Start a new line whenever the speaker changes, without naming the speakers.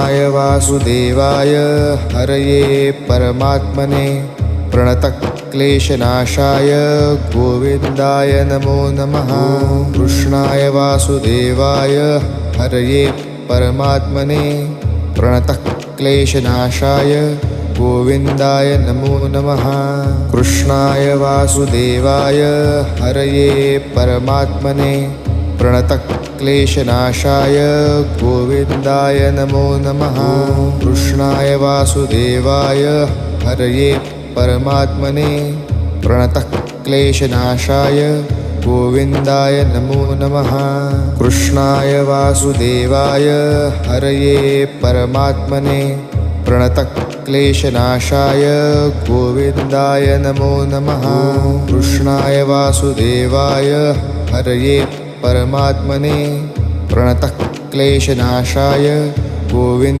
वासुदेवाय हरये परमात्मने प्रणतक्लेशनाशाय गोविन्दाय नमो नमः। कृष्णाय वासुदेवाय हरये परमात्मने प्रणतक्लेशनाशाय गोविन्दाय नमो नमः। कृष्णाय वासुदेवाय हरये परमात्मने प्रणतक्लेशनाशाय गोविन्दाय नमो नमः। कृष्णाय वासुदेवाय हरये परमात्मने प्रणतक्लेशनाशाय गोविन्दाय नमो नमः। कृष्णाय वासुदेवाय हरये परमात्मने प्रणतक्लेशनाशाय गोविन्दाय नमो नमः। कृष्णाय वासुदेवाय हरये परमात्मने प्रणतक्लेशनाशाय गोविन्द